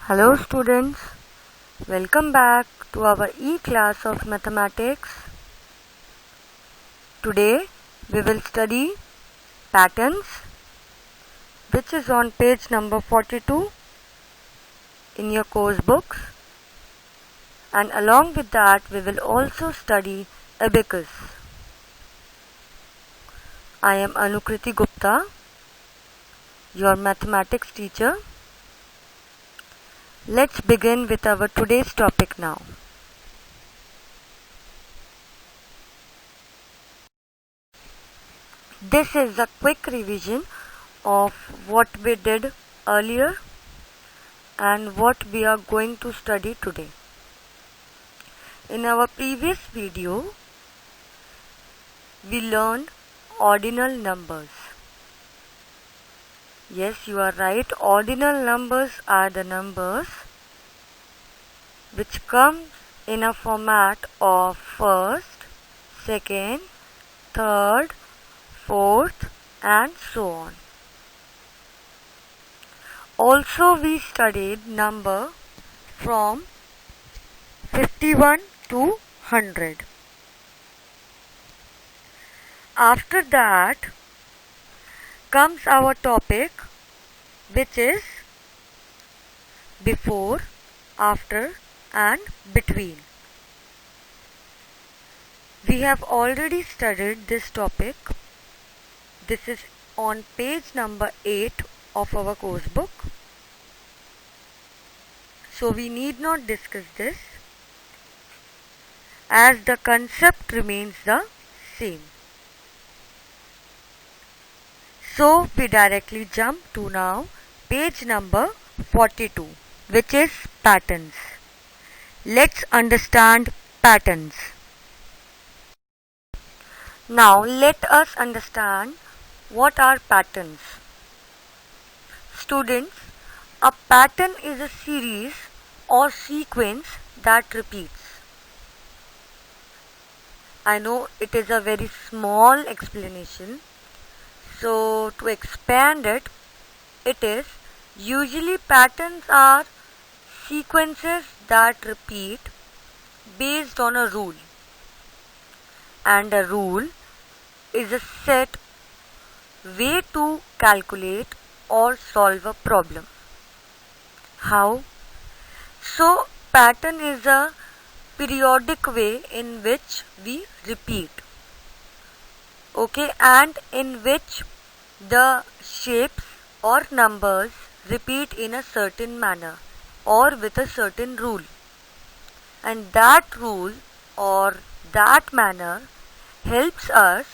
Hello students, welcome back to our e-class of mathematics. Today we will study patterns, which is on page number 42 in your course books, and along with that we will also study abacus. I am Anukriti Gupta, your mathematics teacher. Let's begin with our today's topic now. This is a quick revision of what we did earlier and what we are going to study today. In our previous video, we learned ordinal numbers. Yes, you are right. Ordinal numbers are the numbers which come in a format of first, second, third, fourth and so on. Also, we studied number from 51 to 100. After that comes our topic, which is before, after and between. We have already studied this topic. This is on page number 8 of our course book. So we need not discuss this, as the concept remains the same. So we directly jump to now page number 42, which is patterns. Let's understand patterns. Now let us understand what are patterns. Students, a pattern is a series or sequence that repeats. I know it is a very small explanation. So to expand it, it is usually patterns are sequences that repeat based on a rule, and a rule is a set way to calculate or solve a problem. How? So pattern is a periodic way in which we repeat. Okay, and in which the shapes or numbers repeat in a certain manner or with a certain rule, and that rule or that manner helps us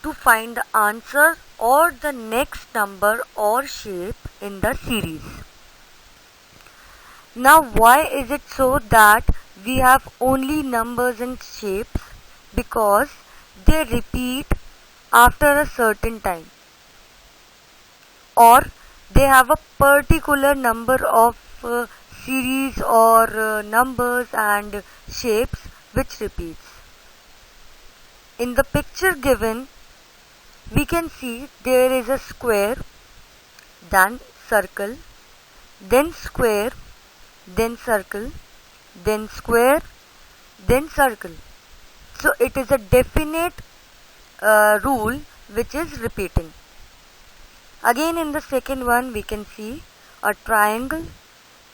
to find the answer or the next number or shape in the series. Now why is it so that we have only numbers and shapes? Because they repeat after a certain time, or they have a particular number of series or numbers and shapes which repeats. In the picture given, we can see there is a square, then circle, then square, then circle, then square, then circle. So it is a definite rule which is repeating. Again, in the second one we can see a triangle,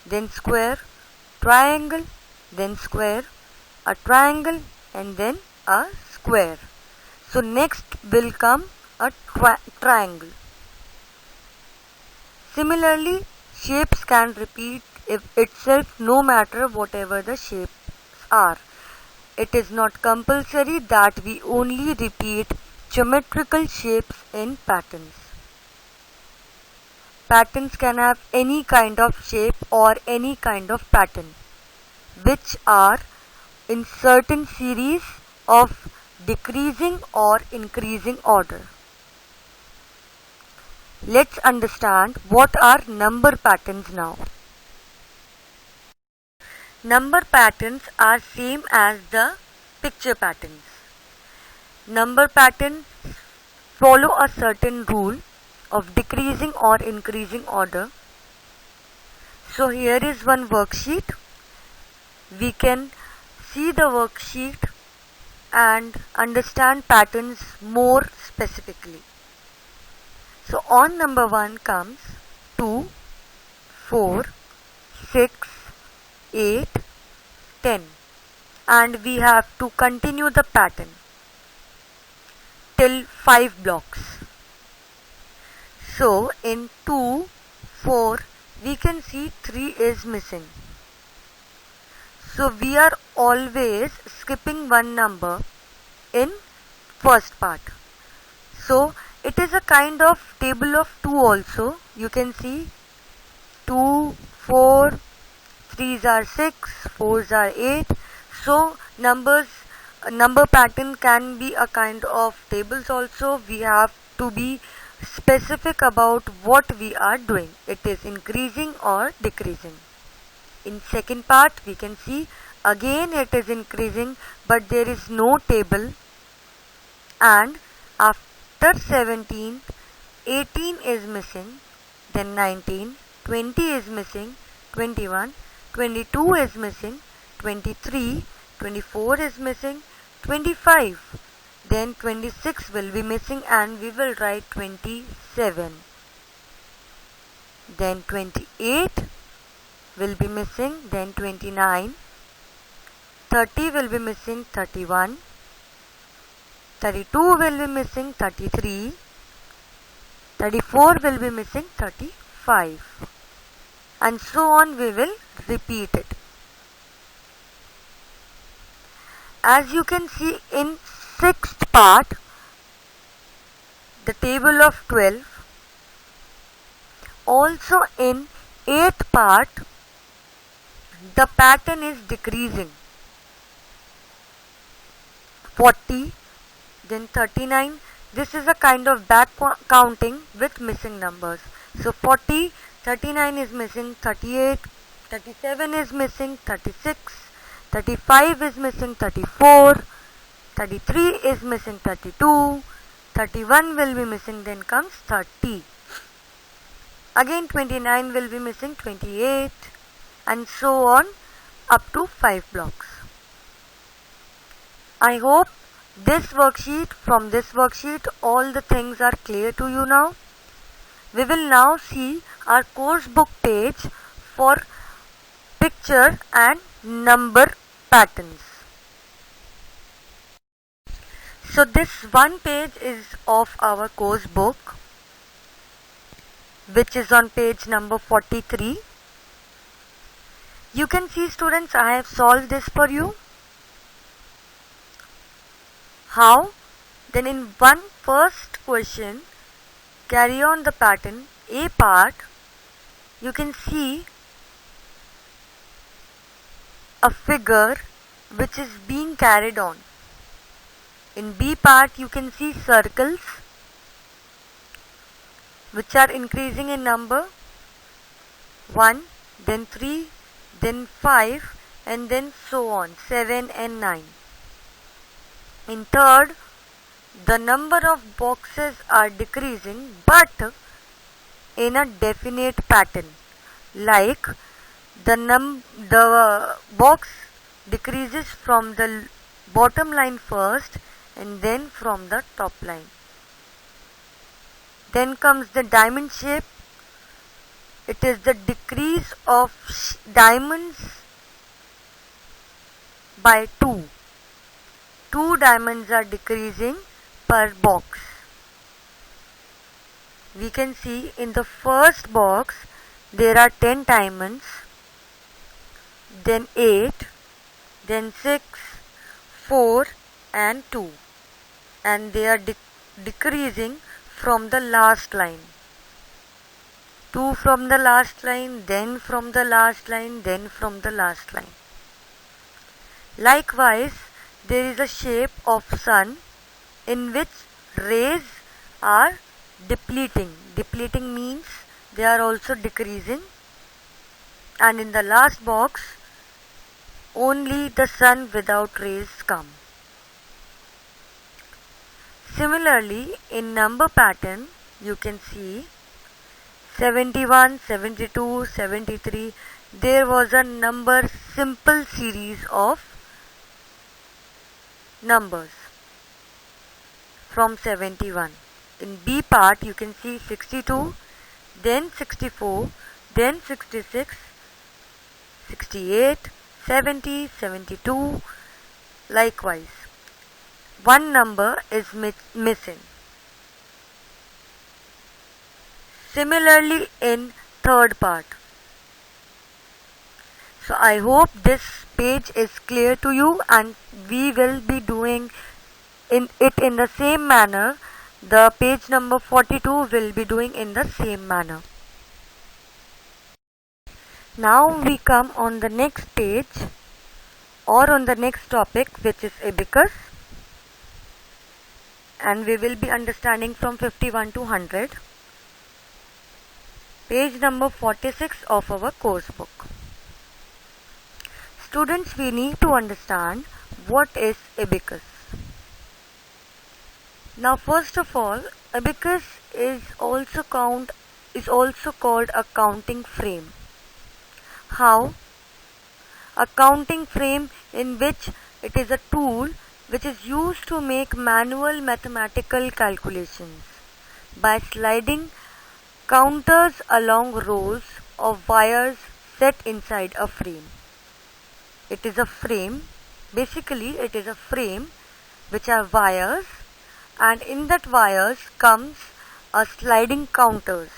then square, triangle, then square, a triangle and then a square. So next will come a triangle. Similarly, shapes can repeat itself no matter whatever the shapes are. It is not compulsory that we only repeat geometrical shapes in patterns. Patterns can have any kind of shape or any kind of pattern, which are in certain series of decreasing or increasing order. Let's understand what are number patterns now. Number patterns are same as the picture patterns. Number patterns follow a certain rule of decreasing or increasing order. So here is one worksheet. We can see the worksheet and understand patterns more specifically. So on number 1 comes 2, 4, 6, 8, 10, and we have to continue the pattern till 5 blocks. So in 2, 4, we can see 3 is missing. So we are always skipping one number in first part. So it is a kind of table of 2 also. You can see 2, 4, 3s are 6, 4s are 8. So number pattern can be a kind of tables also. We have to be specific about what we are doing. It is increasing or decreasing. In second part we can see again it is increasing, but there is no table, and after 17, 18 is missing, then 19, 20 is missing, 21, 22 is missing, 23, 24 is missing, 25, then 26 will be missing, and we will write 27. Then 28 will be missing, then 29, 30 will be missing, 31, 32 will be missing, 33, 34 will be missing, 35, and so on. We will repeat it. As you can see in sixth part, the table of 12, also in eighth part, the pattern is decreasing. 40, then 39. This is a kind of back counting with missing numbers. So 40, 39 is missing, 38, 37 is missing, 36, 35 is missing, 34, 33 is missing, 32, 31 will be missing, then comes 30. Again 29 will be missing, 28, and so on up to 5 blocks. I hope from this worksheet all the things are clear to you now. We will now see our course book page for picture and number patterns. So this one page is of our course book, which is on page number 43. You can see, students, I have solved this for you. How? Then in one first question, carry on the pattern. A part, you can see a figure which is being carried on. In B part, you can see circles which are increasing in number, 1, then 3, then 5, and then so on, 7 and 9. In third, the number of boxes are decreasing, but in a definite pattern, like the box decreases from the bottom line first and then from the top line. Then comes the diamond shape. It is the decrease of diamonds by 2. 2 diamonds are decreasing per box. We can see in the first box there are 10 diamonds, then 8, then 6, 4 and 2, and they are decreasing from the last line. 2 from the last line, then from the last line, then from the last line. Likewise, there is a shape of sun in which rays are depleting. Depleting means they are also decreasing, and in the last box only the sun without rays come. Similarly, in number pattern you can see 71, 72, 73. There was a number simple series of numbers from 71. In B part you can see 62, then 64, then 66, 68, 70, 72. Likewise, one number is missing. Similarly in third part. So I hope this page is clear to you, and we will be doing it in the same manner. The page number 42 will be doing in the same manner. Now we come on the next page or on the next topic, which is abacus, and we will be understanding from 51 to 100. Page number 46 of our course book. Students, we need to understand what is abacus. Now first of all, abacus is also called a counting frame. How? A counting frame in which it is a tool which is used to make manual mathematical calculations by sliding counters along rows of wires set inside a frame. It is a frame, basically it is a frame which are wires, and in that wires comes a sliding counters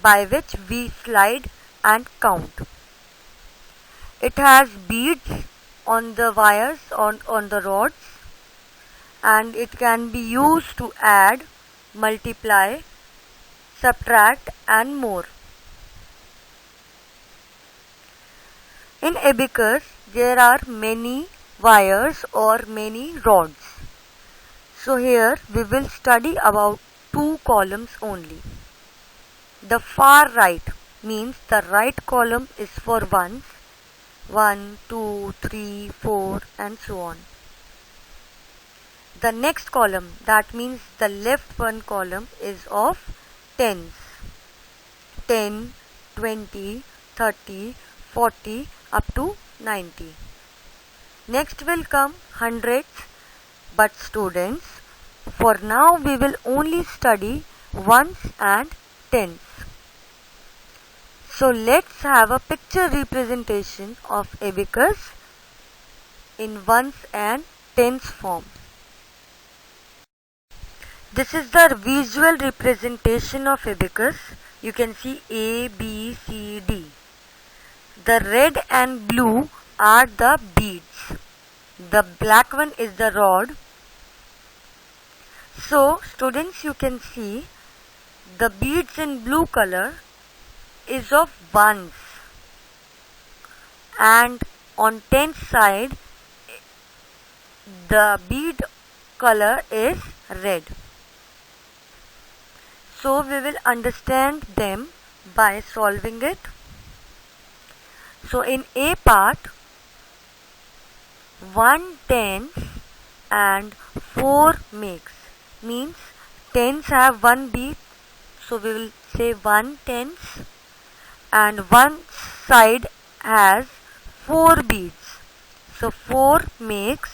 by which we slide and count. It has beads on the wires, on the rods, and it can be used to add, multiply, subtract and more. In abacus, there are many wires or many rods. So here we will study about two columns only. The far right means the right column is for ones, 1, 2, 3, 4 and so on. The next column, that means the left one column, is of tens, 10, 20, 30, 40 up to 90. Next will come hundreds, but students, for now we will only study ones and tens. So let's have a picture representation of abacus in ones and tens form. This is the visual representation of abacus. You can see A, B, C, D. The red and blue are the beads. The black one is the rod. So students, you can see the beads in blue color is of ones, and on tenth side the bead color is red. So we will understand them by solving it. So in A part, 1 tenth and 4 makes, means tens have one bead, so we will say 1 tenth, and one side has 4 beads, so 4 makes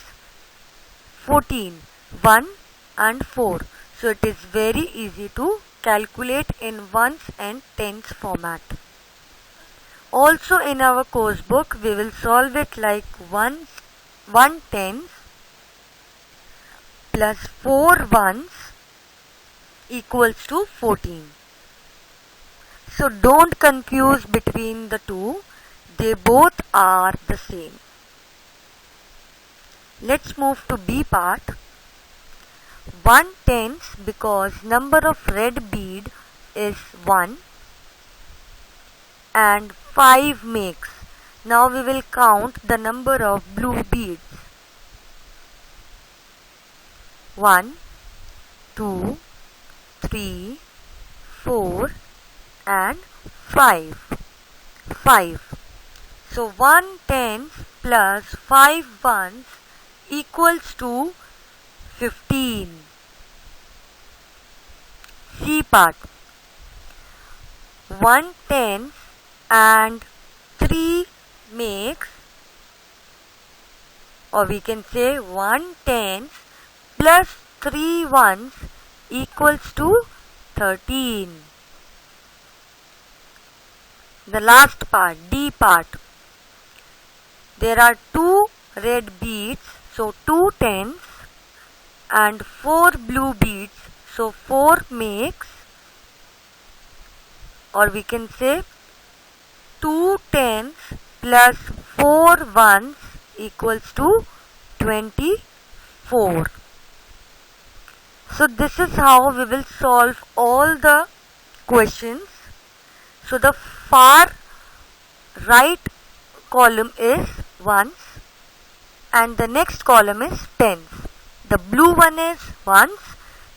14, 1 and 4. So it is very easy to calculate in ones and tens format. Also in our course book we will solve it like 1 tenth plus 4 ones equals to 14. So don't confuse between the two, they both are the same. Let's move to B part. 1 tenth, because number of red bead is 1 and 5 makes. Now we will count the number of blue beads. 1, 2, 3, 4 and 5. 5. So 1 tenth plus 5 ones equals to 15. C part. 1 tens and 3 makes, or we can say 1 tens plus 3 ones equals to 13. The last part, D part. There are 2 red beads, so 2 tens, and 4 blue beads, so 4 makes, or we can say 2 tens plus 4 ones equals to 24. So this is how we will solve all the questions. So the far right column is ones and the next column is tens. The blue one is ones,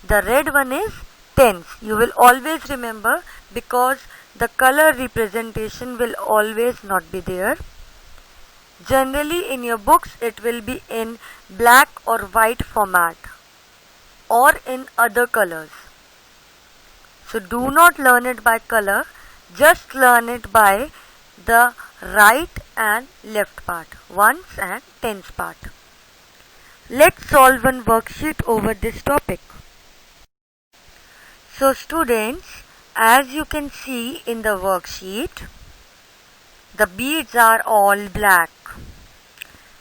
the red one is tens. You will always remember because the color representation will always not be there. Generally in your books it will be in black or white format or in other colors. So do not learn it by color, just learn it by the right and left part, ones and tens part. Let's solve one worksheet over this topic. So students, as you can see in the worksheet, the beads are all black.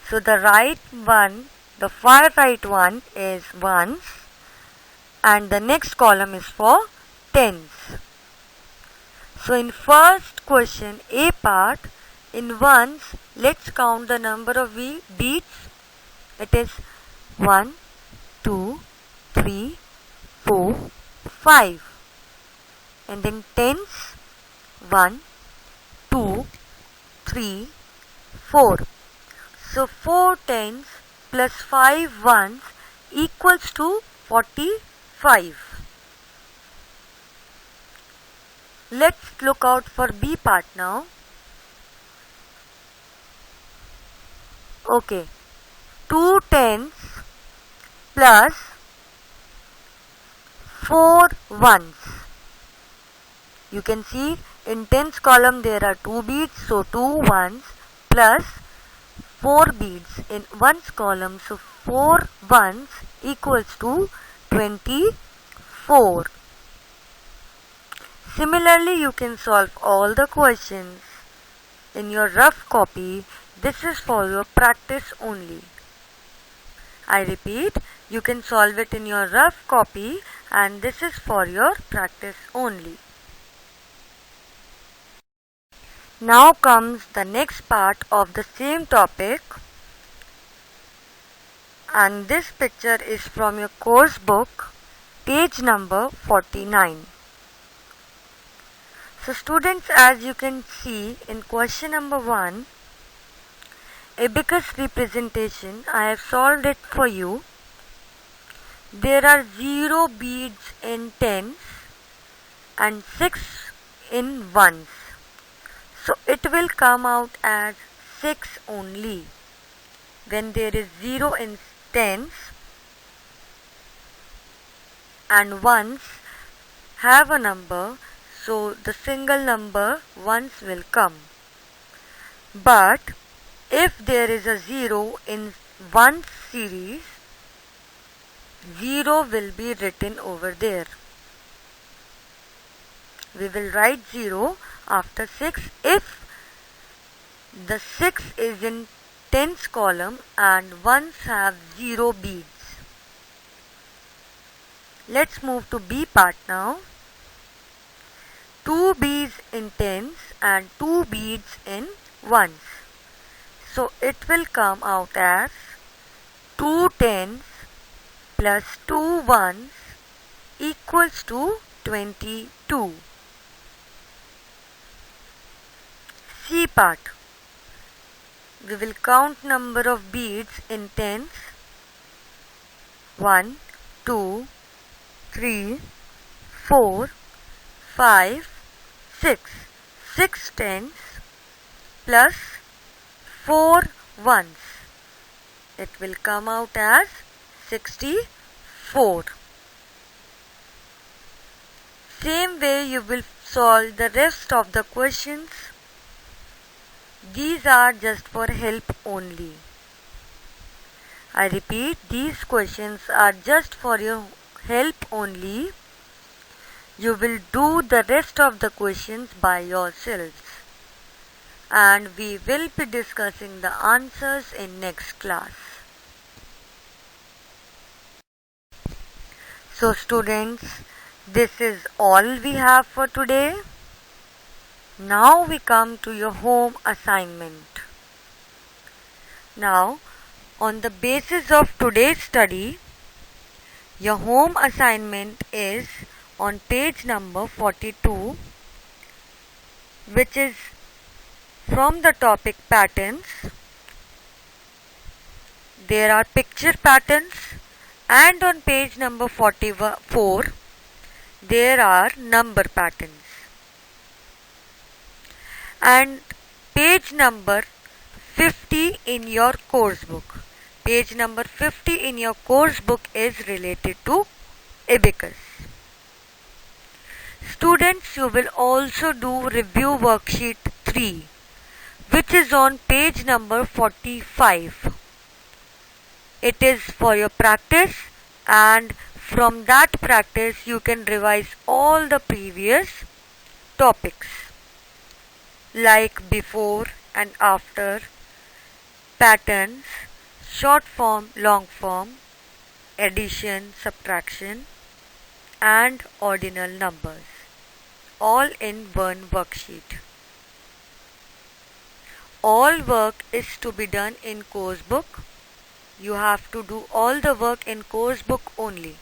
So the right one, the far right one is ones and the next column is for tens. So in first question, A part, in ones, let's count the number of beads. It is 1, 2, 3, 4, 5. And in tens, 1, 2, 3, 4. So 4 tens plus 5 ones equals to 45. Let's look out for B part now. Okay, 2 tens plus 4 ones. You can see in tens column there are 2 beads, so 2 ones plus 4 beads in ones column, so 4 ones equals to 24. Similarly, you can solve all the questions in your rough copy. This is for your practice only. I repeat, you can solve it in your rough copy and this is for your practice only. Now comes the next part of the same topic, and this picture is from your course book, page number 49. So students, as you can see in question number 1, abacus representation, I have solved it for you. There are 0 beads in tens and 6 in ones. So it will come out as 6 only. When there is 0 in tens and ones have a number, so the single number ones will come. But if there is a 0 in one series, 0 will be written over there. We will write 0 after 6 if the 6 is in tens column and ones have 0 beads. Let's move to B part now. 2 beads in tens and 2 beads in ones. So it will come out as 2 tens plus 2 ones equals to 22. C part. We will count number of beads in tens. 1, 2, 3, 4, 5, 6. 6 tens plus 4 ones. It will come out as 64. Same way you will solve the rest of the questions. These are just for help only. I repeat, these questions are just for your help only. You will do the rest of the questions by yourselves, and we will be discussing the answers in next class. So students, this is all we have for today. Now we come to your home assignment. Now, on the basis of today's study, your home assignment is on page number 42, which is from the topic patterns. There are picture patterns, and on page number 44, there are number patterns. And page number 50 in your course book. Page number 50 in your course book is related to abacus. Students, you will also do review worksheet 3, which is on page number 45. It is for your practice, and from that practice you can revise all the previous topics like before and after, patterns, short form, long form, addition, subtraction, and ordinal numbers, all in one worksheet. All work is to be done in course book. You have to do all the work in course book only.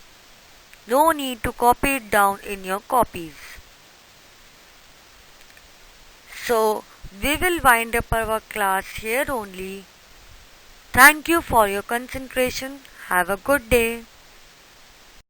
No need to copy it down in your copies. So, we will wind up our class here only. Thank you for your concentration. Have a good day.